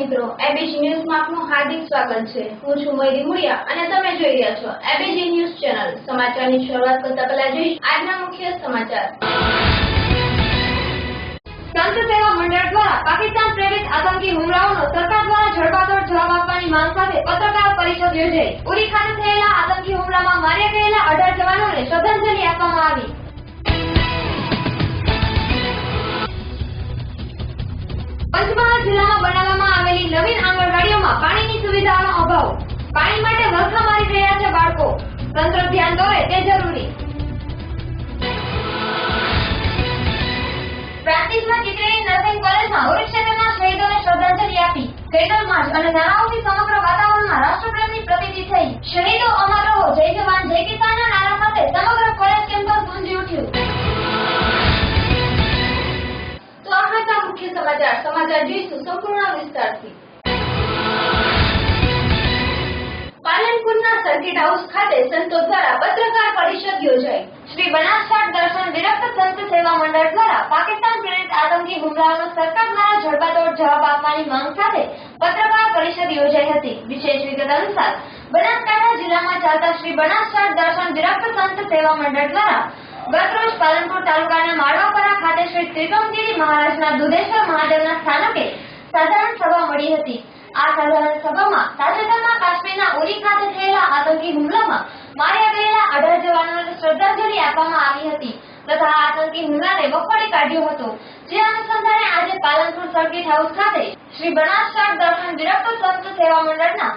મિત્રો, એબીજી ન્યૂઝમાં આપનું હાર્દિક સ્વાગત છે। હું છું મયુરી મુળિયા અને તમે જોઈ રહ્યા છો એબીજી ન્યૂઝ ચેનલ। સમાચારની શરૂઆત કરતા પહેલા જોઈએ આજના મુખ્ય સમાચાર। સંત સેવા મંડળ દ્વારા પાકિસ્તાન પ્રેરિત આતંકી હુમલાઓનો સરકાર દ્વારા જડબાતોડ જવાબ આપવાની માંગ સાથે પત્રકાર પરિષદ યોજાઈ। ઉરી ખાતે થયેલા આતંકી હુમલામાં માર્યા ગયેલા 18 જવાનોને શ્રદ્ધાંજલિ આપવામાં આવી। પંચમહાલ જિલ્લામાં બનાવવામાં આવેલી નવીન આંગણવાડીઓમાં પાણીની સુવિધાનો અભાવ। પાણી માટે વલખા મારી રહ્યા છે બાળકો। તંત્ર ધ્યાન દોરે તે જરૂરી। પ્રાંતિજમાં ચીખલીની નર્સિંગ કોલેજમાં ઉરી ક્ષેત્રના શહીદોને શ્રદ્ધાંજલિ આપી। કેન્ડલ માર્ચ અને નારાઓથી સમગ્ર વાતાવરણમાં રાષ્ટ્રપ્રેમની પ્રતીતિ થઈ। શહીદો અમર રહો, જય જવાન જય કિસાનના નારા સાથે સમગ્ર કોલેજ કેમ્પસ ગુંજી ઉઠ્યું। તો આ હતા મુખ્ય સમાચાર। સમાચાર જોઈશું સંપૂર્ણ વિસ્તારથી। પાલનપુરના સર્કિટ હાઉસ ખાતે સંતો દ્વારા પત્રકાર પરિષદ યોજાઈ। શ્રી બનાસકાંઠ દર્શન વિરક્ત સંત સેવા મંડળ દ્વારા પાકિસ્તાન પ્રેરિત આતંકી હુમલાઓનો સરકાર દ્વારા જડબાતોડ જવાબ આપવાની માંગ સાથે પત્રકાર પરિષદ યોજાઈ હતી। વિશેષ વિગત અનુસાર બનાસકાંઠા જિલ્લામાં ચાલતા શ્રી બનાસકાંઠ દર્શન વિરક્ત સંત સેવા મંડળ દ્વારા ગતરોજ પાલનપુર તાલુકાના માળવાપરા ખાતે શ્રી ત્રિકમગીરી મહારાજના દુધેશ્વર મહાદેવના સ્થાનકે સાધારણ સભા મળી હતી। આ સાધારણ સભામાં તાજેતરમાં કાશ્મીરના ઉરી ખાતે થયેલા આતંકી હુમલામાં માર્યા ગયેલા 18 જવાનોને શ્રદ્ધાંજલિ આપવામાં આવી હતી તથા આ આતંકી હુમલાને વખોડી કાઢ્યો હતો। જે અનુસંધાને આજે પાલનપુર સર્કિટ હાઉસ ખાતે શ્રી બનાસકાંઠ દર્શન વિરક્ત સંત સેવા મંડળના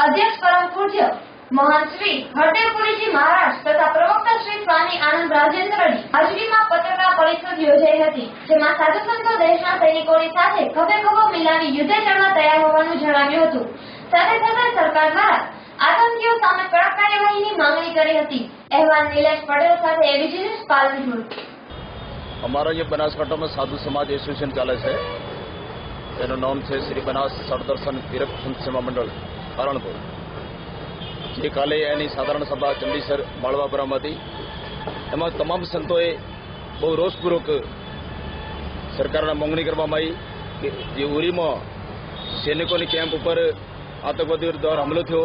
અધ્યક્ષ પરમ પૂજ્ય મહંત શ્રી હરદેવપુરીજી મહારાજ તથા પ્રવક્તા શ્રી સ્વામી આનંદ રાજેન્દ્રની હાજરીમાં પત્રકાર પરિષદ યોજાઈ હતી। જેમાં સાધુ સંતો દેશના સૈનિકોની સાથે ખભે ખભો મિલાવી યુદ્ધે ચડવા તૈયાર હોવાનું જણાવ્યું હતું। સાથે સાથે સરકાર દ્વારા આતંકીઓ સામે કડક કાર્યવાહીની માંગણી કરી હતી। અહેવાલ નિલેશ પટેલ સાથે એબીજી ન્યૂઝ પાલનપુર। અમારો ये बनासकांठा में साधु समाज एसोसिएशन ચાલે છે। એનું નામ છે શ્રી બનાસકાંઠ દર્શન વિરક્ત સંત સેવા મંડળ પાલનપુર। જે કાલે એની સાધારણ સભા ચંડીસર માળવાપરામાં હતી। એમાં તમામ સંતોએ બહુ રોષપૂર્વક સરકારના માંગણી કરવામાં આવી કે જે ઉરીમાં સૈનિકોની કેમ્પ ઉપર આતંકવાદીઓ દ્વારા હુમલો થયો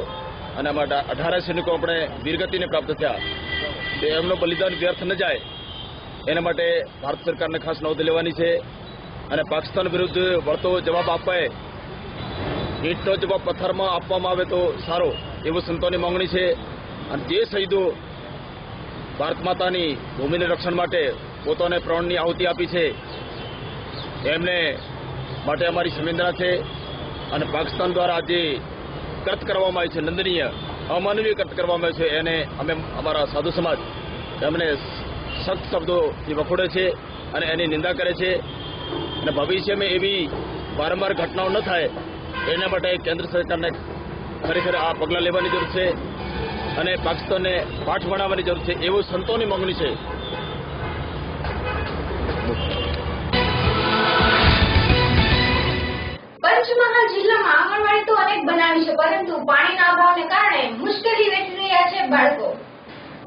અને આમાં 18 સૈનિકો આપણે વીરગતિને પ્રાપ્ત થયા તો એમનું બલિદાન વ્યર્થ ન જાય એના માટે ભારત સરકારને ખાસ નોંધ લેવાની છે અને પાકિસ્તાન વિરુદ્ધ વળતો જવાબ આપવાય ઈંટનો જવાબ પથ્થરમાં આપવામાં આવે તો સારો એવું સંતોની માંગણી છે। અને જે શહીદો ભારત માતાની ભૂમિના રક્ષણ માટે પોતાને પ્રાણની આહુતિ આપી છે એમને માટે અમારી સંવેદના છે। અને પાકિસ્તાન દ્વારા જે કૃત કરવામાં આવી છે નિંદનીય અમાનવીય કૃત કરવામાં આવ્યું છે એને અમે અમારા સાધુ સમાજ એમને સખ્ત શબ્દોથી વખોડે છે અને એની નિંદા કરે છે અને ભવિષ્યમાં એવી વારંવાર ઘટનાઓ ન થાય એના માટે કેન્દ્ર સરકારને ખરેખર આ પગલાં લેવાની જરૂર છે અને પાકિસ્તાનને પાઠ ભણાવવાની જરૂર છે એવું સંતોની માંગણી છે। પંચમહાલ જિલ્લામાં આંગણવાડી તો અનેક બનાવી છે પરંતુ પાણીના અભાવને કારણે મુશ્કેલી વેઠી રહ્યા છે બાળકો।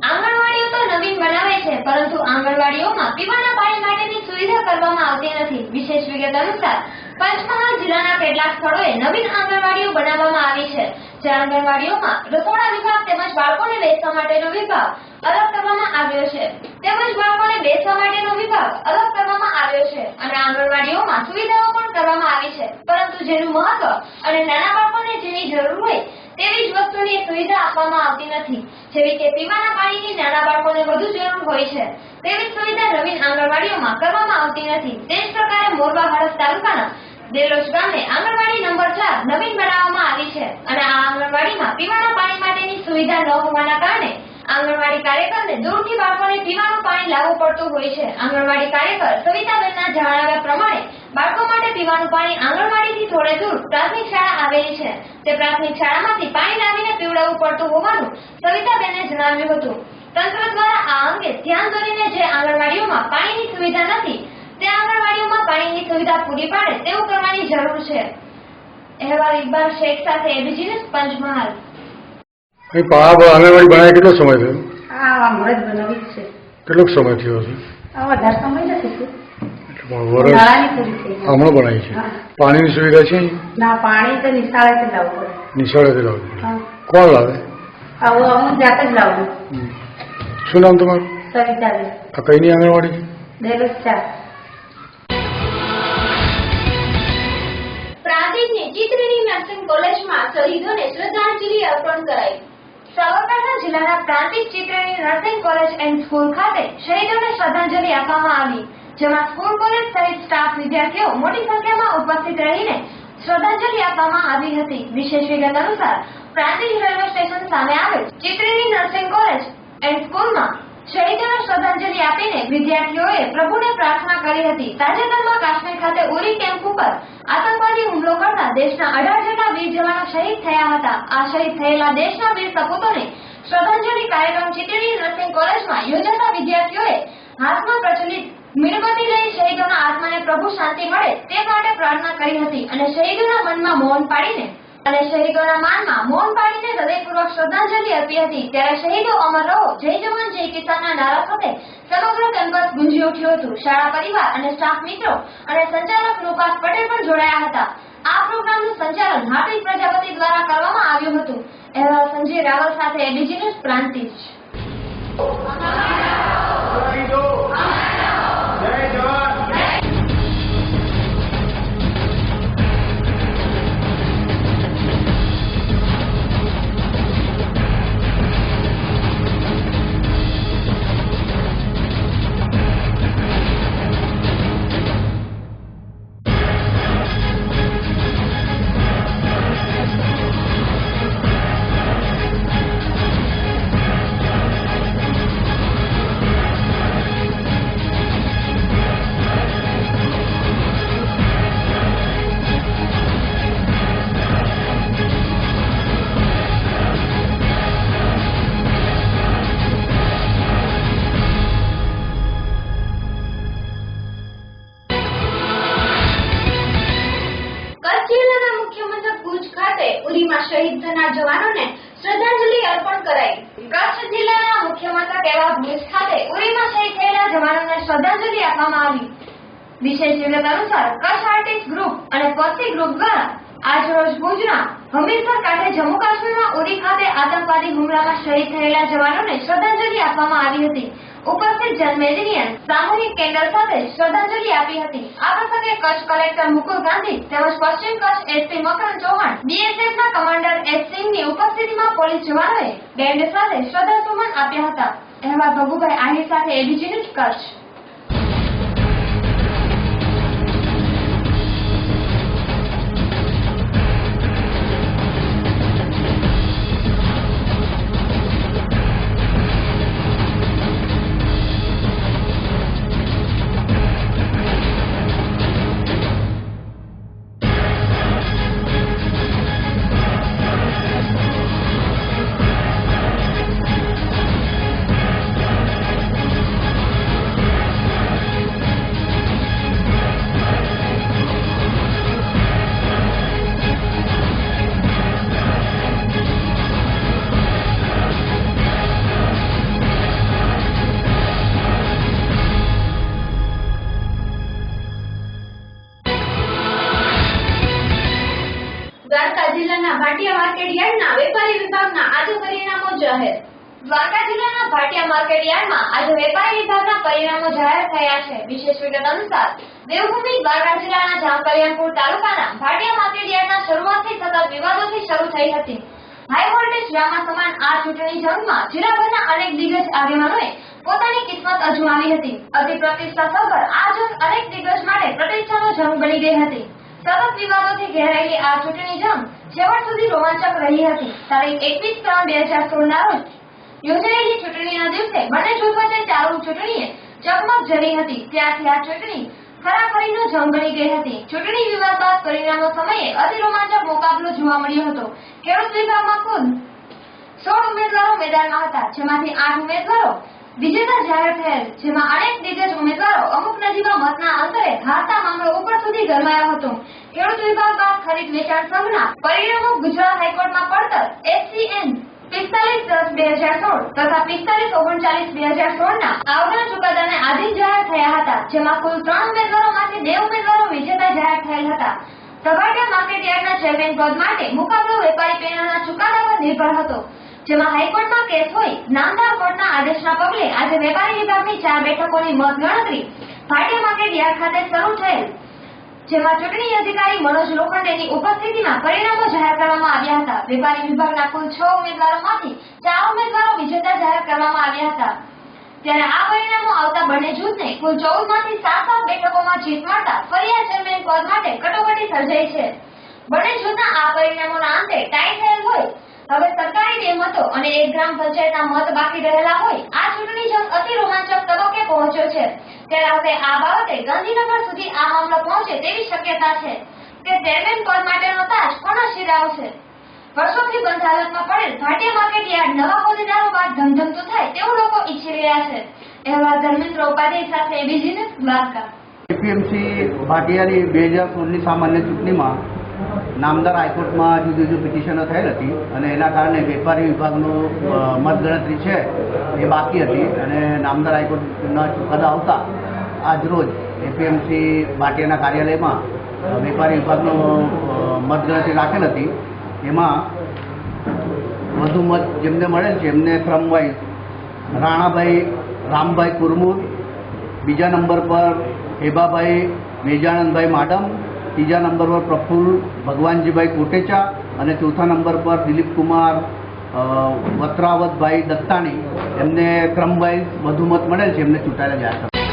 આંગણવાડીઓ તો નવીન બનાવે છે પરંતુ આંગણવાડીઓમાં પીવાના પાણી માટેની સુવિધા કરવામાં આવતી નથી। વિશેષ વિગત અનુસાર પંચમહાલ જિલ્લાના કેટલાક સ્થળોએ નવીન આંગણવાડીઓ બનાવવામાં આવી છે। જે આંગણવાડીઓમાં રસોડા વિભાગ તેમજ બાળકોને બેસવા માટેનો વિભાગ અલગ કરવામાં આવ્યો છે તેમજ બાળકોને બેસવા માટેનો વિભાગ અલગ કરવામાં આવ્યો છે અને આંગણવાડીઓમાં સુવિધાઓ પણ કરવામાં આવી છે પરંતુ જેનું મહત્વ અને નાના બાળકોને જેની જરૂર હોય તેવી જ વસ્તુની સુવિધા આપવામાં આવતી નથી। જેવી કે પીવાના પાણીની નાના બાળકોને વધુ જરૂર હોય છે તેવી સુવિધા નવીન આંગણવાડીઓમાં કરવામાં આવતી નથી। તે જ પ્રકારે મોરબા હડફ તાલુકાના દેલોજ ગામે આંગણવાડી નંબર 4 નવીન બનાવવામાં આવી છે અને આ આંગણવાડીમાં પીવાના પાણી માટેની સુવિધા ન હોવાના કારણે આંગણવાડી કાર્યકરને દૂરથી બાળકોને પીવાનું પાણી લાવવું પડતું હોય છે। આંગણવાડી કાર્યકર સવિતાબેનના જણાવ્યા પ્રમાણે બાળકો માટે પીવાનું પાણી આંગણવાડીથી થોડે દૂર પ્રાથમિક શાળા આવેલી છે તે પ્રાથમિક શાળામાંથી પાણી લાવીને પીવડાવવું પડતું હોવાનું સવિતાબેને જણાવ્યું હતું। તંત્ર દ્વારા આ અંગે ધ્યાન દોરીને જે આંગણવાડીઓમાં પાણીની સુવિધા નથી તે આંગણવાડીઓમાં પાણીની સુવિધા પૂરી પાડે તેવું કરવાની જરૂર છે। અહેવાલ ઇકબાલ શેખ સાથે એબીજી ન્યૂઝ પંચમહાલ। આંગણવાડી બનાવે કેટલો સમય થયો? આ મરજ બનાવી છે। કેટલો સમય થયો છે? આ વધારે સમય નથી થયો। વરસ શાળાની પૂરી થઈ ગઈ. હમણાં બનાવી છે. હા. પાણીની સુવિધા છે અહીં? ના, પાણી તો નિશાળેથી લાવવું પડે. નિશાળેથી લાવવું. હા. કોણ લાવે? આવું અમુક જાતે જ લાવવું. શું નામ તમારું? સવિતાબેન, આ કઈની આંગણવાડી છે? ડેલુસ 4. પ્રાંતિજની ચિત્રની નર્સિંગ કોલેજમાં શહીદોને શ્રદ્ધાંજલિ અર્પણ કરાઈ. સાબરકાંઠા જિલ્લાના પ્રાંતિજ ચિત્રની નર્સિંગ કોલેજ એન્ડ સ્કૂલ ખાતે શહીદોને શ્રદ્ધાંજલિ આપવામાં આવી, જેમાં સ્કૂલ કોલેજ સહિત સ્ટાફ વિદ્યાર્થીઓ મોટી સંખ્યામાં ઉપસ્થિત રહીને શ્રદ્ધાંજલિ આપવામાં આવી હતી. વિશેષ વિગત અનુસાર પ્રાંતિજ રેલવે સ્ટેશન સામે આવેલ ચિત્રની નર્સિંગ કોલેજ એન્ડ સ્કૂલમાં શહીદોને શ્રદ્ધાંજલિ આપીને વિદ્યાર્થીઓએ પ્રભુને પ્રાર્થના કરી હતી. તાજેતરમાં કાશ્મીર ખાતે ઉરી કેમ્પ ઉપર આતંકવાદી હુમલો કરતા દેશના 18 જેટલા વીર જવાનો શહીદ થયા હતા. આ શહીદ થયેલા દેશના વીર સપૂતોને શ્રદ્ધાંજલિ કાર્યક્રમ ચિત્રની નર્સિંગ કોલેજમાં યોજાતા વિદ્યાર્થીઓએ હાથમાં પ્રચલિત મીણબત્તી લઈ શહીદોના આત્માને પ્રભુ શાંતિ મળે તે માટે પ્રાર્થના કરી હતી અને શહીદોના માનમાં મૌન પાડીને હૃદયપૂર્વક શ્રદ્ધાંજલિ આપી હતી. ત્યારે શહીદો અમર રહો, જય જવાન જય કિસાનના નારા સાથે સમગ્ર કેમ્પસ ગુંજી ઉઠ્યું હતું. શાળા પરિવાર અને સ્ટાફ મિત્રો અને સંચાલક નુપાસ પટેલ પણ જોડાયા હતા. આ પ્રોગ્રામનું સંચાલન હાર્દિક પ્રજાપતિ દ્વારા કરવામાં આવ્યું હતું. અહેવાલ સંજય રાવલ સાથે એબીજી ન્યૂઝ પ્રાંતિજ. ઉરીમાં શહીદ થનાર જવાનોને શ્રદ્ધાંજલિ અર્પણ કરાઈ. કચ્છ જિલ્લાના મુખ્ય મથક એવા ભુજ ખાતે ઉરીમાં શહીદ થયેલા જવાનોને શ્રદ્ધાંજલિ આપવામાં આવી. વિશેષ વિગત અનુસાર કચ્છ આર્ટિસ્ટ ગ્રુપ અને પક્ષી ગ્રુપ દ્વારા આજરોજ ભુજના હમીરસર કાંઠે જમ્મુ કાશ્મીરમાં ઉરી ખાતે આતંકવાદી હુમલામાં શહીદ થયેલા જવાનોને શ્રદ્ધાંજલિ આપવામાં આવી હતી. ઉપસ્થિત જનમેદનીએ સામૂહિક કેન્ડલ સાથે શ્રદ્ધાંજલિ આપી હતી. આ પ્રસંગે કચ્છ કલેક્ટર મુકુલ ગાંધી તેમજ પશ્ચિમ કચ્છ એસપી મકરન ચૌહાણ, બીએસએફના કમાન્ડર એસ સિંહની ઉપસ્થિતિમાં પોલીસ જવાનોએ બેન્ડ સાથે શ્રદ્ધાસુમન આપ્યા હતા. અહેવાલ ભગુભાઈ આહિર સાથે એબીજી ન્યૂઝ કચ્છ. દ્વારકા જિલ્લાના ભાટિયા માર્કેટ યાર્ડના વેપારી વિભાગના આજે પરિણામો જાહેર. દ્વારકા જિલ્લાના ભાટિયા માર્કેટ યાર્ડમાં આજે વેપારી વિભાગના પરિણામો જાહેર થયા છે. વિશેષ વિગત અનુસાર દેવભૂમિ દ્વારકા જિલ્લાના જામકલ્યાણપુર તાલુકાના ભાટિયા માર્કેટ યાર્ડના શરૂઆતથી સતત વિવાદોથી શરૂ થઈ હતી. હાઈ વોલ્ટેજ ડ્રામા સમાન આ ચૂંટણી જંગમાં જિલ્લાભરના અનેક દિગ્ગજ આગેવાનોએ પોતાની કિસ્મત અજમાવી હતી. અતિ પ્રતિષ્ઠા સભર આ જંગ અનેક દિગ્ગજ માટે પ્રતિષ્ઠાનો જંગ બની ગઈ હતી. સતત વિવાદોથી ઘેરાયેલી આ ચૂંટણી જંગ છેવટ સુધી રોમાંચક રહી હતી. તારીખ 21/3/2016 ના રોજ યોજાયેલી ચૂંટણીના દિવસે બંને જૂથ વચ્ચે ચાલુ ચૂંટણીએ ચકમક જરી હતી. ત્યારથી આ ચૂંટણી ખરાખરીનો જંગ બની ગઈ હતી. ચૂંટણી વિવાદ બાદ પરિણામો સમયે અતિ રોમાંચક મુકાબલો જોવા મળ્યો હતો. ખેડૂત વિભાગમાં કુલ 16 ઉમેદવારો મેદાનમાં હતા, જેમાંથી 8 ઉમેદવારો વિજેતા જાહેર થયેલ, જેમાં અનેક દિગ્ગજ ઉમેદવારો અમુક નજીવા મતના અંતરે હારતા મામલો ઉપર સુધી ગરમાયો હતો. ખેડૂત વિભાગ બાદ ખરીદ વેચાણ સંઘના પરિણામો ગુજરાત હાઈકોર્ટમાં પડતર, એસસીએન 45/10/2016 તથા 45/39/2016 આવનાર ચુકાદાને આધીન જાહેર થયા હતા, જેમાં કુલ 3 ઉમેદવારોમાંથી 2 ઉમેદવારો વિજેતા જાહેર થયેલ હતા. સભાટા માર્કેટયાર્ડના ચેરમેન પદ માટે મુકાબલો વેપારી પેનલના ચુકાદા પર નિર્ભર હતો, જેમાં હાઈકોર્ટમાં કેસ હોય નામદાર કોર્ટના આદેશના પગલે આજે વેપારી વિભાગની 4 બેઠકોની મતગણતરી ભાટિયા માર્કેટયાર્ડ ખાતે શરૂ થયેલ, જેમાં ચૂંટણી અધિકારી મનોજ લોખંડેની ઉપસ્થિતિમાં પરિણામો જાહેર કરવામાં આવ્યા હતા. વેપારી વિભાગના કુલ 6 ઉમેદવારોમાંથી 4 ઉમેદવારો વિજેતા જાહેર કરવામાં આવ્યા હતા. ત્યારે આ પરિણામો આવતા બંને જૂથને કુલ 14 માંથી 7 બેઠકોમાં જીત મળતા ફરી આ ચેરમેન પદ માટે કટોકટી સર્જાઈ છે. બંને જૂથના આ પરિણામોના અંતે ટાઈ થયેલ હોય હવે સરકારી 2 મતો અને 1 ગ્રામ પંચાયતના મત બાકી રહેલા હોય આ ચૂંટણી જંગ અતિ રોમાંચક તબક્કે પહોંચ્યો છે. ત્યારે હવે આ બાબતે ગાંધીનગર સુધી આ મામલો પહોંચે તેવી શક્યતા છે કે ચેરમેન પદ માટેનો તાજ કોના શિરે આવશે. વર્ષોથી બંધ હાલતમાં પડેલ ભાટિયા માર્કેટયાર્ડ નવા હોદ્દેદારો બાદ ધમધમતું થાય તેવું લોકો ઈચ્છી રહ્યા છે. અહેવાલ ધર્મેન્દ્ર ઉપાધ્યાય સાથે એબીજી ન્યૂઝ, દ્વારકા. એપીએમસી ભાટિયાની 2016ની સામાન્ય ચૂંટણીમાં નામદાર હાઈકોર્ટમાં જુદી જુદી પિટિશનો થયેલ હતી અને એના કારણે વેપારી વિભાગનું મતગણતરી છે એ બાકી હતી અને નામદાર હાઈકોર્ટના ચુકાદા આવતા આજરોજ એપીએમસી ભાટિયાના કાર્યાલયમાં વેપારી વિભાગનું મતગણતરી રાખેલ હતી. એમાં વધુ મત જેમને મળેલ છે એમને ક્રમવાઇઝ રાણાભાઈ રામભાઈ કુરમુર, બીજા નંબર પર હેબાભાઈ મેજાનંદભાઈ માડમ, ત્રીજા નંબર પર પ્રફુલ્લ ભગવાનજીભાઈ કોટેચા અને ચોથા નંબર પર દિલીપકુમાર વત્રાવતભાઈ દત્તાણી એમને ક્રમવાઇઝ વધુ મત મળેલ છે, એમને ચૂંટાયેલા જાહેર કર્યા.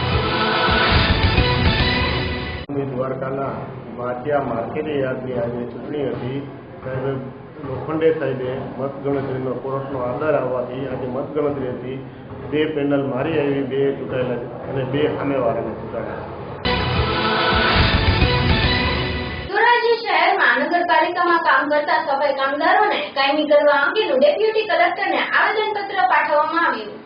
દ્વારકાના ભાટિયા માર્કેટયાર્ડની આજે ચૂંટણી હતી. સાહેબ લોખંડે સાહેબે મતગણતરીનો કોર્ટનો આધાર આવવાથી આજે મતગણતરી હતી. 2 પેનલ મારી આવી, 2 ચૂંટાયેલા અને 2 સામેવાળાને ચૂંટાયેલા. ધોરાજી શહેરમાં નગરપાલિકામાં કામ કરતા સફાઈ કામદારોને કાયમી કરવા અંગેનું ડેપ્યુટી કલેક્ટરને આવેદનપત્ર પાઠવવામાં આવ્યું.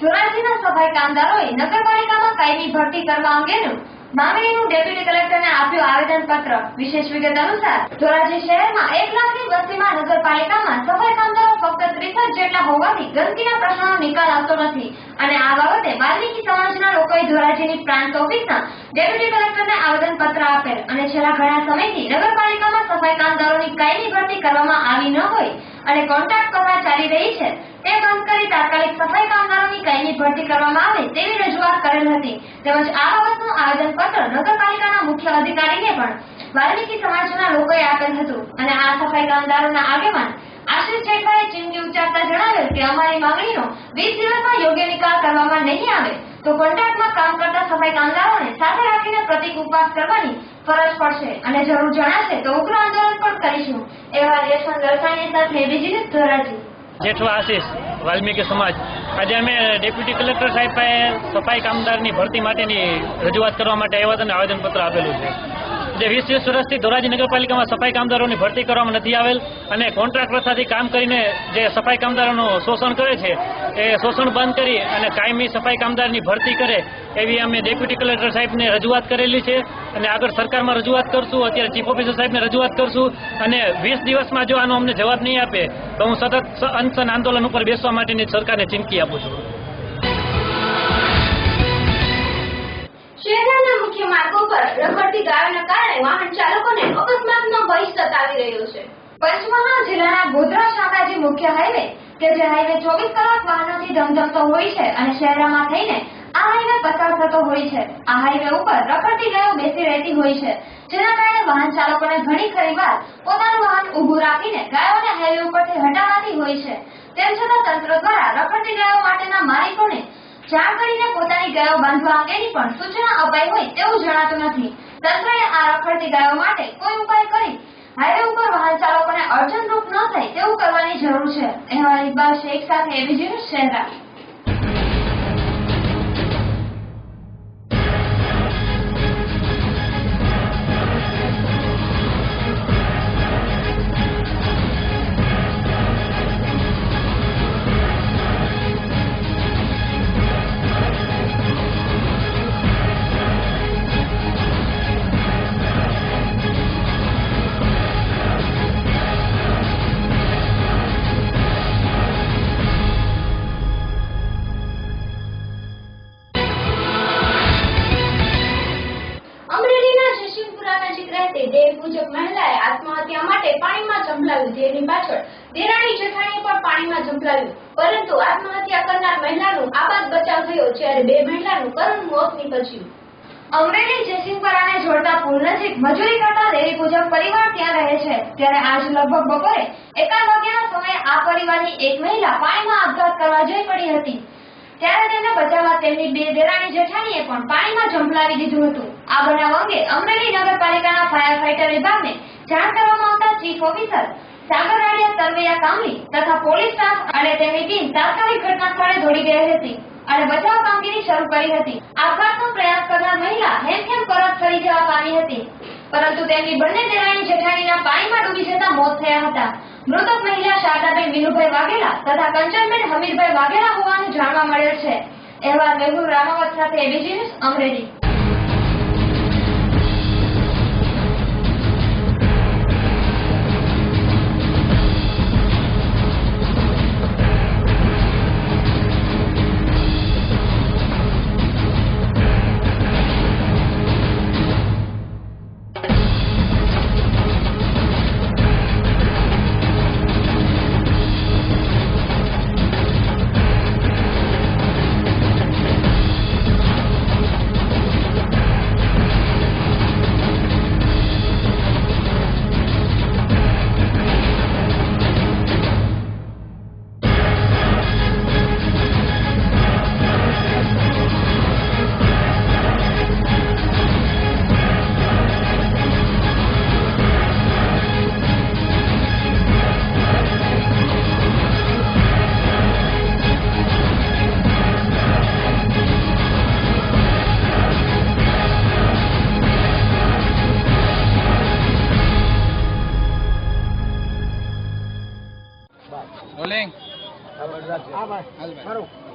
ધોરાજીના સફાઈ કામદારોએ નગરપાલિકામાં કાયમી ભરતી કરવા અંગેનું માંગણીનું ડેપ્યુટી કલેક્ટરને આપ્યું આવેદનપત્ર. વિશેષ વિગત અનુસાર ધોરાજી શહેરમાં 1 લાખની વસ્તીમાં નગરપાલિકામાં સફાઈ કામદારો ફક્ત 30 જેટલા હોવાથી ગંદકીના પ્રશ્નનો નિકાલ આવતો નથી અને આ બાબતે વાલ્મીકી સમાજના લોકોએ ધોરાજીની પ્રાંત ઓફિસના ડેપ્યુટી કલેક્ટરને આવેદનપત્ર આપેલ અને છેલ્લા ઘણા સમયથી નગરપાલિકામાં સફાઈ કામદારોની કાયમી ભરતી કરવામાં આવી ન હોય અને કોન્ટ્રાક્ટ કરવા ચાલી રહી છે તે બંધ કરી તાત્કાલિક સફાઈ કામદારોની કાયમી ભરતી કરવામાં આવે તેવી રજૂઆત કરેલ હતી. તેમજ આ બાબતનું આવેદનપત્ર નગરપાલિકાના મુખ્ય અધિકારીને પણ વાલ્મીકી સમાજના લોકોએ આપેલ હતું અને આ સફાઈ કામદારોના આગેવાન આશિષ જેઠવાએ ચીમકી ઉચ્ચારતા જણાવેલ કે અમારી માંગણીનો 20 દિવસમાં યોગ્ય નિકાલ કરવામાં નહીં આવે તો કોન્ટ્રાક્ટમાં કામ કરતા સફાઈ કામદારોને સાથે રાખીને પ્રતિક ઉપવાસ કરવાની ફરજ પડશે અને જરૂર જણાશે તો ઉગ્ર આંદોલન પણ કરીશું. એવા યશવંત દરસાણી સાથે એબીજી ન્યૂઝ, ધોરાજી. જેઠવા આશિષ, વાલ્મીકી સમાજ. આજે અમે ડેપ્યુટી કલેક્ટર સાહેબ પાસે સફાઈ કામદારની ભરતી માટેની રજૂઆત કરવા માટે આવ્યા હતા અને આવેદનપત્ર આપેલું છે. જે 20 વર્ષથી ધોરાજી નગરપાલિકામાં સફાઈ કામદારોની ભરતી કરવામાં નથી આવેલ અને કોન્ટ્રાક્ટ પ્રથાથી કામ કરીને જે સફાઈ કામદારોનું શોષણ કરે છે એ શોષણ બંધ કરી અને કાયમી સફાઈ કામદારની ભરતી કરે એવી અમે ડેપ્યુટી કલેક્ટર સાહેબને રજૂઆત કરેલી છે અને આગળ સરકારમાં રજૂઆત કરશું. અત્યારે ચીફ ઓફિસર સાહેબને રજૂઆત કરશું અને 20 દિવસમાં જો આનો અમને જવાબ નહીં આપે તો હું સતત અનશન આંદોલન ઉપર બેસવા માટેની સરકારને ચીમકી આપું છું. શહેરના મુખ્ય માર્ગો પર રખડતી ગાયોના કારણે વાહન ચાલકોને અકસ્માતનો ભય સતાવી રહ્યો છે. પંચમહાલ જિલ્લાના ગોધરા શામળાજી મુખ્ય હાઈવે કે જે હાઈવે 24 કલાક વાહનોથી ધમધમતો હોય છે અને શહેરમાં થઈને આ હાઈવે પસાર થતો હોય છે. આ હાઈવે ઉપર રખડતી ગાયો બેસી રહેતી હોય છે, જેના કારણે વાહન ચાલકોને ઘણી ખરી વાર પોતાનું વાહન ઊભું રાખીને ગાયોને હાઈવે ઉપરથી હટાવવાની હોય છે. તેમ છતાં તંત્ર દ્વારા રખડતી ગાયો માટેના માલિકોને જાણ કરીને પોતાની ગાયો બાંધવા અંગેની પણ સૂચના અપાઈ હોય તેવું જણાતું નથી. તંત્રએ આ રખડતી ગાયો માટે કોઈ ઉપાય કરી હાઈવે ઉપર વાહન ચાલકોને અડચણરૂપ ન થાય તેવું કરવાની જરૂર છે. અહેવાલ ઇકબાલ શેખ સાથે એબીજી ન્યૂઝ, શહેરા. રહેતી દેહ પૂજક મહિલાએ આત્મહત્યા માટે પાણીમાં ઝંપલાવ્યું. જેની પાછળ દેરાણી જેઠાણીએ પણ પાણીમાં ઝંપલાવ્યું, પરંતુ આત્મહત્યા કરનાર મહિલાનું આબાદ બચાવ થયો, જ્યારે બે મહિલાનું કરુણ મોત નીપજ્યું. અમરેલી જયસિંહપરાને જોડતા પુલ નજીક મજૂરી કરતા દેવી પૂજક પરિવાર ત્યાં રહે છે, ત્યારે આજ લગભગ બપોરે 1 વાગ્યાના સમયે આ પરિવારની એક મહિલા પાણીમાં આપઘાત કરવા જઈ પડી હતી, ત્યારે તેમને બચાવવા તેમની બે દેરાણી જેઠાણીએ પણ પાણીમાં ઝંપલાવી દીધું હતું. આ બનાવ અંગે અમરેલી નગરપાલિકાના ફાયર ફાઈટર વિભાગને જાણ કરવામાં આવતા ચીફ ઓફિસર સાગર રાડિયા, તરવૈયા કામલી તથા પોલીસ સ્ટાફ અને તેમની ટીમ તાત્કાલિક ઘટના સ્થળે દોડી ગઈ હતી અને બચાવ કામગીરી શરૂ કરી હતી. આપઘાતનો પ્રયાસ કરનાર મહિલા હેમખેમ પરત ફરી જવા પામી હતી, પરંતુ તેમની બંને દેરાણી જેઠાણીના પાણીમાં ડૂબી જતા મોત થયા હતા. મૃતક મહિલા શારદાબેન વિનુભાઈ વાઘેલા તથા કંચનબેન હમીરભાઈ વાઘેલા હોવાનું જાણવા મળેલ છે. અહેવાલ મેહુલ રામાવત સાથે એબીસી ન્યૂઝ અમરેલી.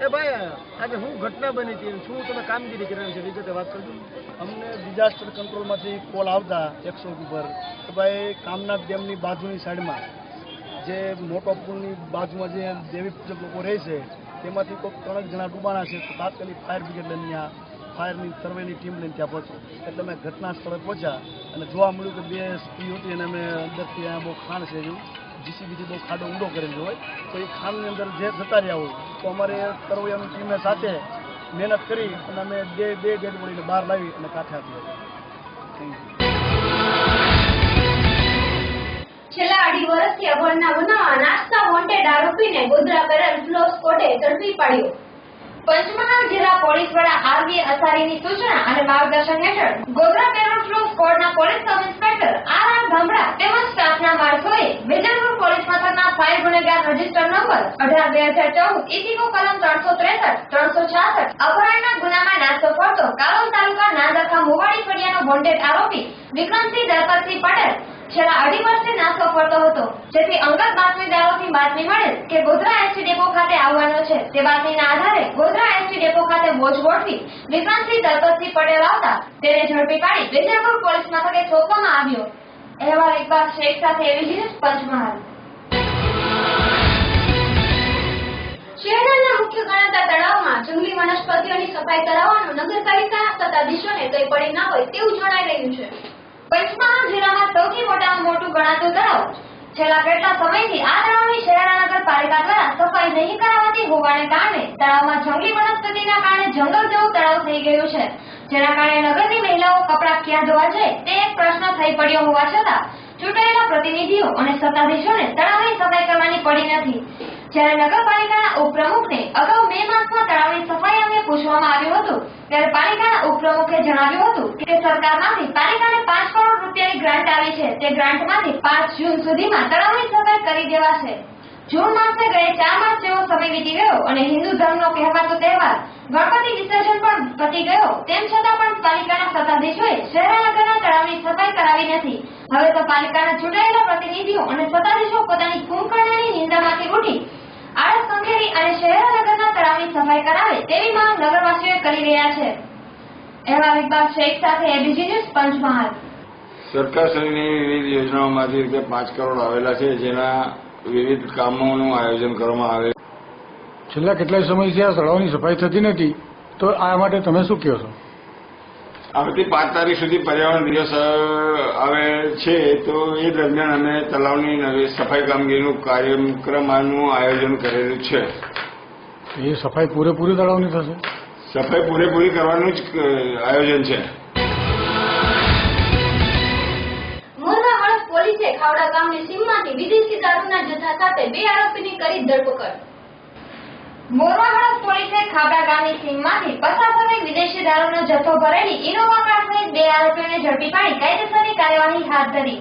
એ ભાઈ આજે શું ઘટના બની હતી, શું તમે કામગીરી કરી છે, વિગતે વાત કરજો. અમને ડિઝાસ્ટર કંટ્રોલમાંથી કોલ આવતા 100 ઉપર કે ભાઈ કામનાથ ડેમની બાજુની સાઈડમાં જે મોટો પુલની બાજુમાં જે દેવી પૂજક લોકો રહે છે તેમાંથી કોઈ 3 જણા ડૂબાણા છે, તો તાત્કાલિક ફાયર બ્રિગેડ લઈને ત્યાં ફાયરની સર્વેની ટીમ લઈને ત્યાં પહોંચી. એટલે અમે ઘટના સ્થળે પહોંચ્યા અને જોવા મળ્યું કે 2 સ્ત્રી હતી અને અમે અંદરથી આ બહુ ખાણ છે, એવું જીસીબીથી બહુ ખાડો ઊંડો કરેલો હોય, તો એ ખાણની અંદર જે જતા રહ્યા હોય, તો અમારે તરવૈયાની ટીમે સાથે મહેનત કરી અને અમે બે ડેડ બોડીને બહાર લાવી અને કાંઠે આપી. છેલ્લા 2.5 વર્ષથી અભણના ગુનામાં નાસ્તા વોન્ટેડ આરોપીને ગોધરા પેરલ ફ્લોસ કોર્ટે ઝડપી પાડ્યો. પંચમહાલ જિલ્લા પોલીસ વડા આરવી અસારીની સૂચના અને માર્ગદર્શન હેઠળ ગોધરા પેરોલ ફ્લોસ કોર્ટના પોલીસ સબ ઇન્સ્પેક્ટર આર ગામડા તેમજ સ્ટાફના માણસોએ વેજલપુર પોલીસ મથકના ફાયર ગુનેગાર રજિસ્ટર નંબર 18/2014 ઇતિકો કલમ 363, 366 અપહરણના ગુનામાં નાસ્તો ફરતો કાલોલ તાલુકા નાંદરખા મુવાડી ફળિયાનો વોન્ટેડ આરોપી વિક્રમસિંહ દલપતસિંહ પટેલ છેલ્લા 2.5 વર્ષથી નાસ્તો ફરતો હતો, જેથી અંગત બાતમીદારોથી બાતમી મળેલ કે ગોધરા એસટી ડેપો ખાતે આવવાનો છે. તે બાતમીના આધારે ગોધરા એસટી ડેપો ખાતે વોચ ગોઠવી વિક્રમસિંહ દલપતસિંહ પટેલ આવતા તેને ઝડપી પાડી વેજલપુર પોલીસ મથકે સોંપવામાં આવ્યો. અહેવાલ ઇકબાલ શેખ સાથે એબીસી ન્યૂઝ પંચમહાલ. શહેરના મુખ્ય ગણાતા તળાવમાં જંગલી વનસ્પતિઓની સફાઈ કરાવવાનું નગરપાલિકાના સત્તાધીશોને કંઈ પડી ન હોય તેવું જણાઈ રહ્યું છે. પંચમહાલ જિલ્લામાં સૌથી મોટામાં મોટું ગણાતું તળાવ છેલ્લા કેટલા સમયથી આ તળાવની શહેરા નગરપાલિકા દ્વારા સફાઈ નહીં કરાવાતી હોવાને કારણે તળાવમાં જંગલી વનસ્પતિના કારણે જંગલ જેવું તળાવ થઈ ગયું છે, જેના કારણે નગરની મહિલાઓ કપડાં ક્યાં ધોવા જાય તે એક પ્રશ્ન થઈ પડ્યો હોવા છતાં ચૂંટાયેલા પ્રતિનિધિઓ અને સત્તાધીશોને તળાવની સફાઈ કરવાની પડી નથી. જ્યારે નગરપાલિકાના ઉપપ્રમુખને અગાઉ મે માસમાં તળાવની સફાઈ અંગે પૂછવામાં આવ્યું હતું, ત્યારે પાલિકાના ઉપપ્રમુખે જણાવ્યું હતું કે સરકારમાંથી પાલિકાને 5 કરોડ રૂપિયાની ગ્રાન્ટ આવી છે. તે ગ્રાન્ટમાંથી 5 જૂન સુધીમાં તળાવની સફાઈ કરી દેવાશે. જૂન માસે ગયે 4 માસ જેવો સમય વીતી ગયો અને હિન્દુ ધર્મનો કહેવાતો તહેવાર ગણપતિ વિસર્જન પણ પતી ગયો, તેમ છતાં પણ પાલિકાના સત્તાધીશોએ શહેરાનગરના તળાવની સફાઈ કરાવી નથી. હવે તો પાલિકાના ચૂંટાયેલા પ્રતિનિધિઓ અને સત્તાધીશો પોતાની કુંભકર્ણની નિંદામાંથી ઉઠી આળસ ખંખેરી અને શહેરાનગરના તળાવની સફાઈ કરાવે તેવી માંગ નગરવાસીઓ કરી રહ્યા છે. અહેવાલ ઇકબાલ શેખ સાથે એબીસી ન્યૂઝ પંચમહાલ. સરકારશ્રીની વિવિધ યોજનાઓમાંથી રૂપિયા 5 કરોડ આવેલા છે, જેના વિવિધ કામોનું આયોજન કરવામાં આવે. છેલ્લા કેટલાય સમયથી આ તળાવની સફાઈ થતી નથી, તો આ માટે તમે શું કહો છો? આવતી 5 તારીખ સુધી પર્યાવરણ દિવસ આવે છે, તો એ દરમિયાન અમે તલાવની નવી સફાઈ કામગીરીનું કાર્યક્રમનું આયોજન કરેલું છે. એ સફાઈ પૂરેપૂરી તળાવની થશે? સફાઈ પૂરેપૂરી કરવાનું જ આયોજન છે. મોરવા હળદ પોલીસે ખાવડા ગામની સીમમાંથી વિદેશી દારૂના જથ્થા સાથે 2 આરોપીની કરી ધરપકડ. મોરવા હળદ પોલીસે ખાવડા ગામની સીમમાંથી 50 વિદેશી દારૂનો જથ્થો ભરેલી ઇનોવા કાર સહિત 2 આરોપીઓને ઝડપી પાડી કાયદેસરની કાર્યવાહી હાથ ધરી.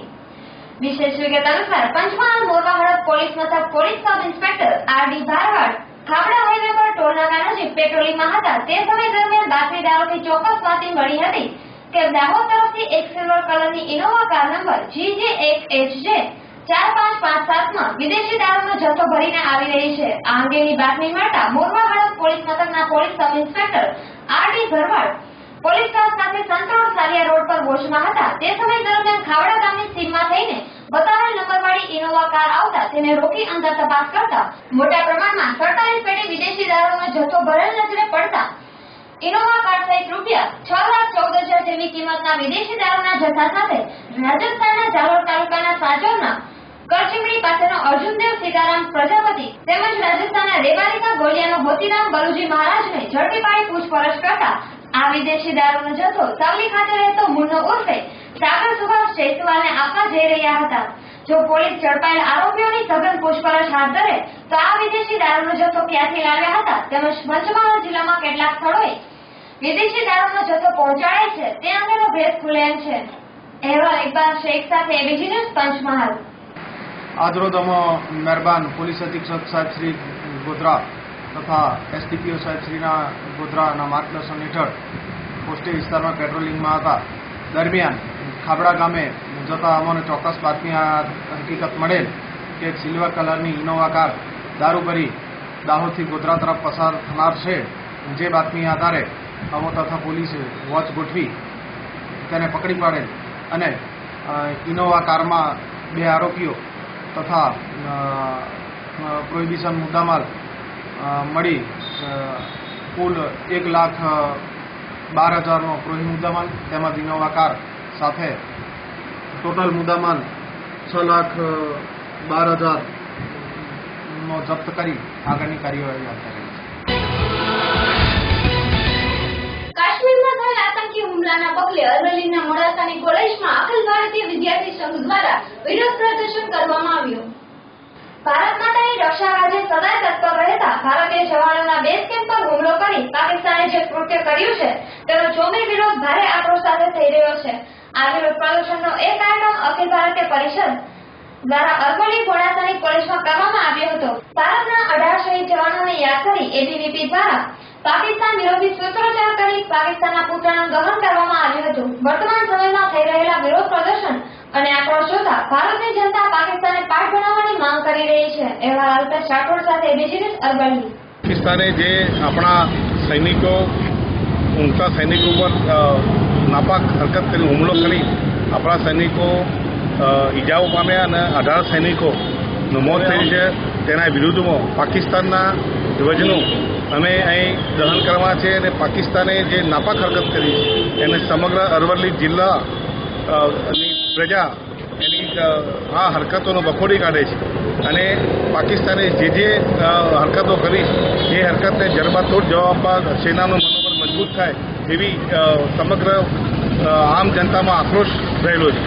વિશેષ વિગત અનુસાર પંચમહાલ મોરવા હળદ પોલીસ મથક police sub inspector R D. Dharwad Khavda highway પર ટોલનાકા નજીક પેટ્રોલિંગમાં હતા. તે સમય દરમિયાન બાતમીદારોથી ચોક્કસ માહિતી મળી હતી કે દાહોદ તરફથી એક સિલ્વર કલરની ઇનોવા કાર નંબર GJ1HJ 4557માં વિદેશી દારૂનો જથ્થો ભરીને આવી રહી છે. આ અંગેની બાતમી મળતા મોરવા હળદ પોલીસ મથકના police sub inspector R D. Dharwad police staff સાથે સંતરોડ સારિયા રોડ પર વોચમાં હતા. તે સમય દરમિયાન ખાવડા ગામની સીમમાં થઈને બતાવેલ નંબરવાળી ઇનોવા કાર આવતા તેને રોકી અંદર તપાસ કરતા મોટા પ્રમાણમાં 47 પેટી વિદેશી દારૂનો જથ્થો ભરેલ નજરે પડતા ઇનોવા કાર સહિત ₹6,14,000 જેવી કિંમતના વિદેશી દારૂના જથ્થા સાથે રાજસ્થાનના જાલોર તાલુકાના સાજોરના કરચીમડી પાસેનો અર્જુનદેવ સીતારામ પ્રજાપતિ તેમજ રાજસ્થાનના રેવારીકા ગોલિયાનો હોતીરામ બલુજી મહારાજને ઝડપી પાડી પૂછપરછ કરતા આ વિદેશી દારૂનો જથ્થો સાવલી ખાતે રહેતો મુન્નો ઉર્ફે સાગર સુભાષ જયસ્વાલને આપવા જઈ રહ્યા હતા. જો પોલીસ ઝડપાયેલ આરોપીઓની સઘન પૂછપરછ હાથ ધરે તો આ વિદેશી દારૂનો જથ્થો ક્યાંથી લાવ્યા હતા તેમજ પંચમહાલ જિલ્લામાં કેટલાક સ્થળોએ વિદેશી દારૂનો જથ્થો પહોંચાડે છે તે અંગેનો ભેદ ખુલે એમ છે. અહેવાલ ઇકબાલ શેખ સાથે એબીજી ન્યૂઝ પંચમહાલ. આજરોજ અમે મહેરબાન પોલીસ અધિક્ષક સાહેબ શ્રી ગોધરા તથા એસડીપીઓ સાહેબ શ્રીના ગોધરાના માર્ગદર્શન હેઠળ પોસ્ટે વિસ્તારમાં પેટ્રોલિંગમાં હતા. દરમિયાન ખાબડા ગામે જતા અમને ચોક્કસ બાતમી હકીકત મળેલ કે એક સિલ્વર કલરની ઇનોવા કાર દારૂ ભરી દાહોદથી ગોધરા તરફ પસાર થનાર છે. જે બાતમી આધારે અમો તથા પોલીસે વોચ ગોઠવી તેને પકડી પાડેલ અને ઇનોવા કારમાં 2 આરોપીઓ તથા પ્રોહિબિશન મુદ્દામાલ મળી કુલ 1,12,000નો પ્રોહિબિશન મુદ્દામાલ તેમજ ઇનોવા કાર સાથે ટોટલ મુદ્દામાલ 6,12,000નો જપ્ત કરી આગળની કાર્યવાહી હાથ ધરી છે. કાશ્મીરમાં થયેલ આતંકી હુમલાના પગલે અરવલ્લીના મોડાસાની કોલેજમાં અખિલ ભારતીય વિદ્યાર્થી સંઘ દ્વારા વિરોધ પ્રદર્શન કરવામાં આવ્યું. ભારત માતાની રક્ષા માટે સદાય તત્પર રહેતા ભારતીય જવાનોના બેઝ કેમ્પ પર હુમલો કરી પાકિસ્તાને જે કૃત્ય કર્યું છે તેનો ચોમેર વિરોધ ભારે આક્રોશ સાથે થઈ રહ્યો છે. આ વિરોધ પ્રદર્શનનો એક કાર્યક્રમ અખિલ ભારતીય પરિષદ દ્વારા અરવલ્લી મોડાસાની કોલેજમાં કરવામાં આવ્યો હતો. ભારતના 18 શહીદ જવાનોને યાદ કરી એબીવીપી દ્વારા પાકિસ્તાન વિરોધી સૂત્રોચ્ચાર કરી પાકિસ્તાનના પુતળાનું દહન કરવામાં આવ્યું હતું. વર્તમાન સમયમાં થઈ રહેલા વિરોધ પ્રદર્શન અને આક્રોશ જોતા ભારતની જનતા પાકિસ્તાને પાઠ બનાવવાની માંગ કરી રહી છે. અહેવાલ અલ્પેશ રાઠોડ સાથે એબીજી ન્યૂઝ અરવલ્લી. પાકિસ્તાને જે આપણા સૈનિકો ઊંઘતા સૈનિકો પર નાપાક હરકત કરી હુમલો કરી આપણા સૈનિકો ઈજાઓ પામ્યા અને 18 સૈનિકોનું મોત થયું છે. તેના વિરુદ્ધમાં પાકિસ્તાનના ધ્વજનું અમે અહીં દહન કરવા છે અને પાકિસ્તાને જે નાપાક હરકત કરી એને સમગ્ર અરવલ્લી જિલ્લાની પ્રજા એની આ હરકતોનો વખોડી કાઢે છે અને પાકિસ્તાને જે હરકતો કરી એ હરકતને જડબાતોડ જવાબ આપવા સેનાનું મનોબળ મજબૂત થાય એવી સમગ્ર આમ જનતામાં આક્રોશ રહેલો છે.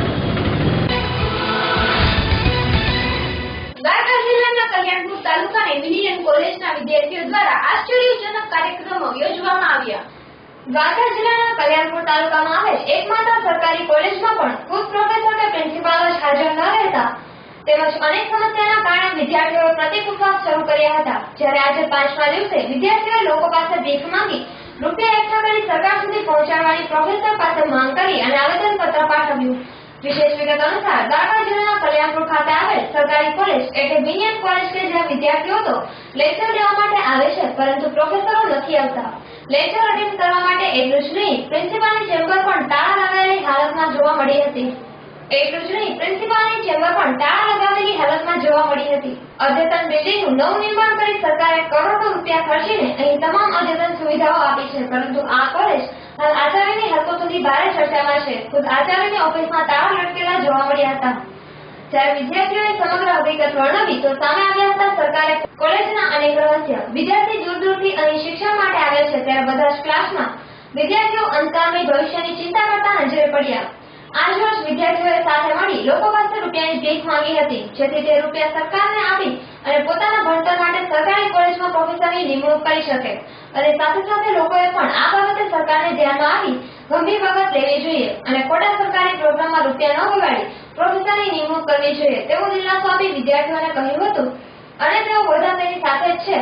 કલ્યાણપુર તાલુકાની મિલિયન કોલેજના વિદ્યાર્થીઓ દ્વારા આશ્ચર્યજનક કાર્યક્રમો યોજવામાં આવ્યા. દ્વારકા જિલ્લાના કલ્યાણપુર તાલુકામાં આવેલ એકમાત્ર સરકારી કોલેજમાં પણ ખુદ પ્રોફેસર કે પ્રિન્સિપાલ જ હાજર ન રહેતા તેમજ અનેક સમસ્યાના કારણે વિદ્યાર્થીઓએ પ્રતિક ઉપવાસ શરૂ કર્યા હતા. જ્યારે આજે 5મા દિવસે વિદ્યાર્થીઓએ લોકો પાસે ભીખ માંગી રૂપિયા એકઠા કરી સરકાર સુધી પહોંચાડવાની પ્રોફેસર પાસે માંગ કરી અને આવેદનપત્ર પાઠવ્યું. વિશેષ વિગત અનુસાર દ્વારકા જિલ્લાના કલ્યાણપુર ખાતે આવેલ સરકારી કોલેજ એટલે મિલિયન કોલેજ કે જ્યાં વિદ્યાર્થીઓ તો લેક્ચર લેવા માટે આવે છે પરંતુ પ્રોફેસરો નથી આવતા. લેક્ચર અટેન્ડ કરવા માટે એટલું જ નહીં પ્રિન્સિપાલની ચેમ્બર પણ તાળા લગાવેલી હાલતમાં જોવા મળી હતી. અદ્યતન બિલ્ડિંગનું નવું નિર્માણ કરી સરકારે કરોડો રૂપિયા ખર્ચીને અહીં તમામ અદ્યતન સુવિધાઓ આપી છે પરંતુ આ કોલેજ હાલ આચાર્યની હરકતોથી ભારે ચર્ચામાં છે. ખુદ આચાર્યની ઓફિસમાં તાળા લટકેલા જોવા મળ્યા હતા. જ્યારે વિદ્યાર્થીઓએ સમગ્ર હકીકત વર્ણવી તો સામે આવ્યા હતા સરકારે કોલેજના અનેક રહસ્ય. વિદ્યાર્થી દૂર દૂરથી અહીં શિક્ષણ માટે આવે છે ત્યારે બધા જ ક્લાસમાં વિદ્યાર્થીઓ અંધકારમય ભવિષ્યની ચિંતા કરતા નજરે પડ્યા. આજ રોજ વિદ્યાર્થીઓએ સાથે મળી લોકો પાસે રૂપિયાની ભીખ માંગી હતી, જેથી તે રૂપિયા સરકારને આપી અને પોતાના ભણતર માટે સરકારી કોલેજમાં પ્રોફેસરની નિમણૂક કરી શકે. અને સાથે સાથે લોકોએ પણ આ બાબતે સરકારને ધ્યાનમાં આવી ગંભીર બાબત લેવી જોઈએ અને ખોટા સરકારી પ્રોગ્રામમાં રૂપિયા ન બગાડી પ્રોફેસરની નિમણૂક કરવી જોઈએ તેવું દિલાસો આપી વિદ્યાર્થીઓને કહ્યું હતું. અને તેઓ બધા તેની સાથે જ છે.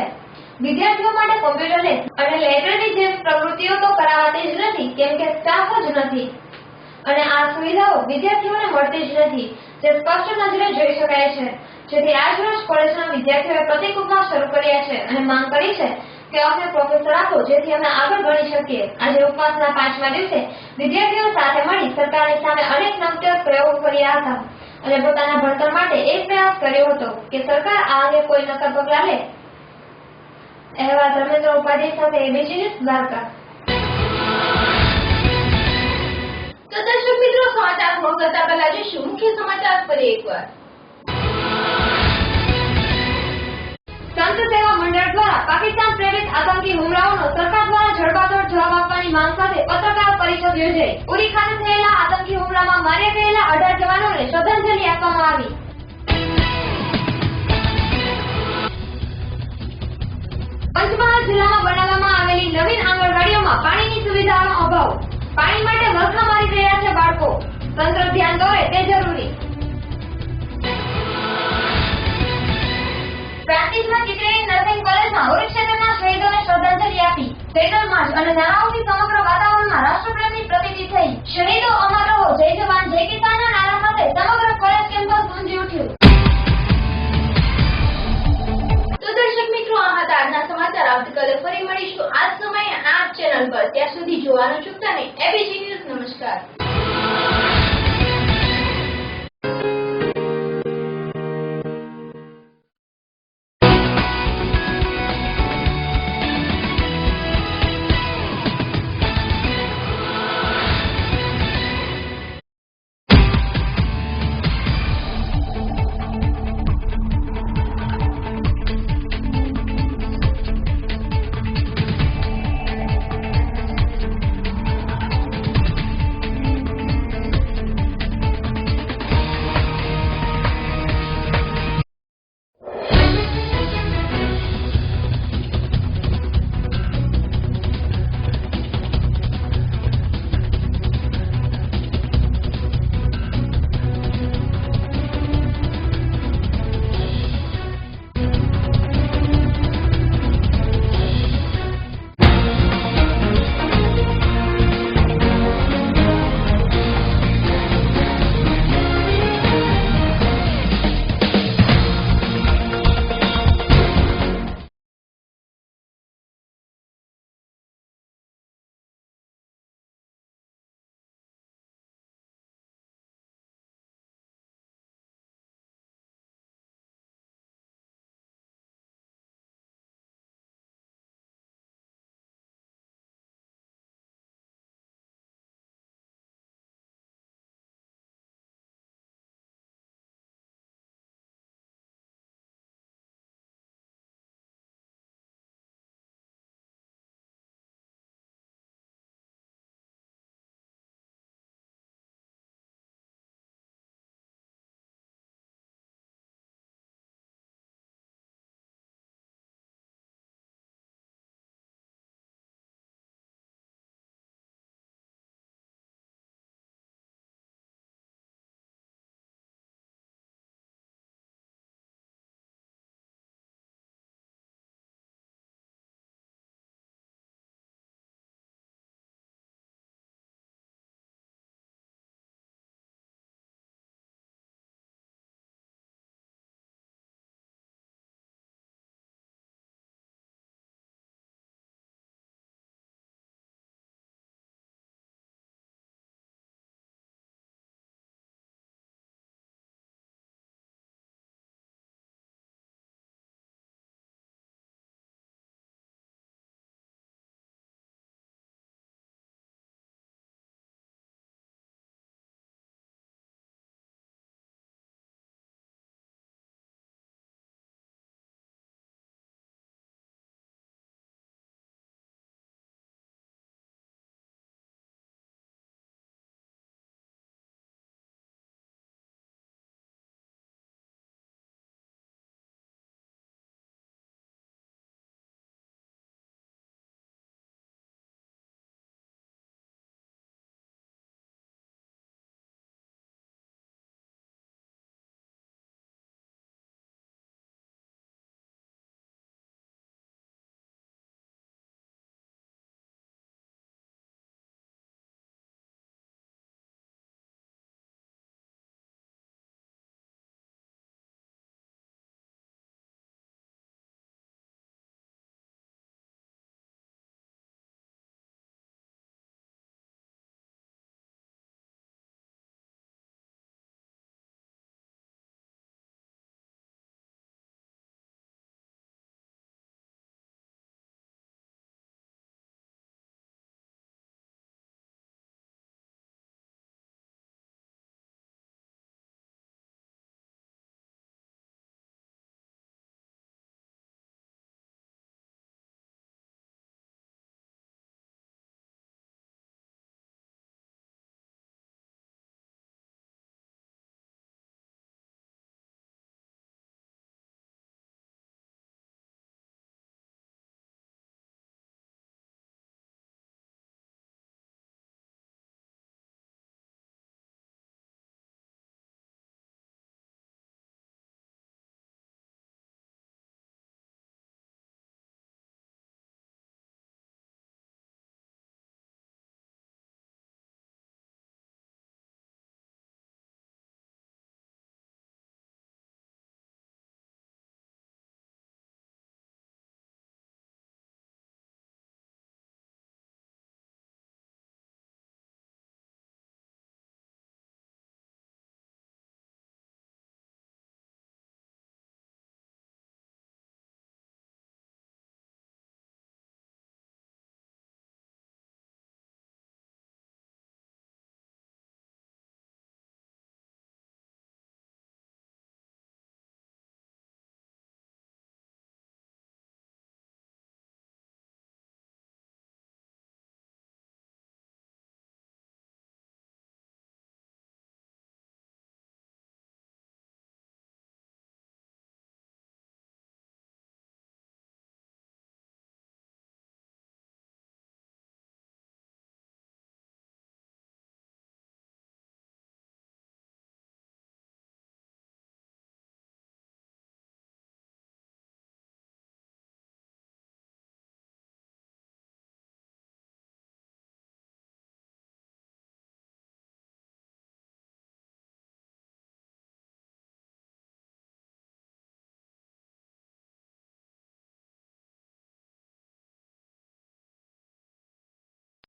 વિદ્યાર્થીઓ માટે કોમ્પ્યુટર લેબ અને લાઇબ્રેરી જેવી પ્રવૃત્તિઓ તો કરાવાતી જ નથી, કેમ કે સ્ટાફ જ નથી અને આ સુવિધાઓ વિદ્યાર્થીઓને મળતી જ નથી, જે સ્પષ્ટ નજરે જોઈ શકાય છે. જેથી આજ રોજ કોલેજના વિદ્યાર્થીઓએ પ્રતિક ઉપવાસ શરૂ કર્યા છે અને માંગ કરી છે કે અમને પ્રોફેસર આપો જેથી અમે આગળ ભણી શકીએ. આજે ઉપવાસના 5મા દિવસે વિદ્યાર્થીઓ સાથે મળી સરકારની સામે અનેક નવતર પ્રયોગો કર્યા હતા અને પોતાના ભણતર માટે એક પ્રયાસ કર્યો હતો કે સરકાર આ અંગે કોઈ નક્કર પગલાં લે. અહેવાલ ધર્મેન્દ્ર ઉપાધ્યાય સાથે એબીસી ન્યૂઝ, દ્વારકા. તો દર્શક મિત્રો, સમાચાર પૂર્ણ કરતા પહેલા જોઈશું મુખ્ય સમાચાર ફરી એકવાર. સંત સેવા મંડળ દ્વારા પાકિસ્તાન પ્રેરિત આતંકી હુમલાઓનો સરકાર દ્વારા જડબાતોડ જવાબ આપવાની માંગ સાથે પત્રકાર પરિષદ યોજાઈ. ઉરી ખાતે થયેલા આતંકી હુમલામાં માર્યા ગયેલા 18 જવાનોને શ્રદ્ધાંજલિ આપવામાં આવી. પંચમહાલ જિલ્લામાં બનાવવામાં આવેલી નવીન આંગણવાડીઓમાં પાણીની સુવિધાનો અભાવ. પાણી માટે વલખા મારી રહ્યા છે બાળકો. તંત્ર ધ્યાન દોરે તે જરૂરી. પ્રાંતિજમાં ચિત્રેની નર્સિંગ કોલેજમાં ઉરી ક્ષેત્રના શહીદોને શ્રદ્ધાંજલિ આપી. પેડલ માર્ચ અને નારાઓથી સમગ્ર વાતાવરણમાં રાષ્ટ્રપ્રેમની પ્રતીતિ થઈ. શહીદો અમર રહો, જય જવાન જય કિસાનના નારા સાથે સમગ્ર કોલેજ કેમ્પસ ગુંજી ઉઠ્યું. તો દર્શક મિત્રો, આ હતા આજના સમાચાર. આવતીકાલે ફરી મળીશું આ જ સમયે આ ચેનલ પર. ત્યાં સુધી જોવાનું ચૂકતા નહીં. ABC news. નમસ્કાર.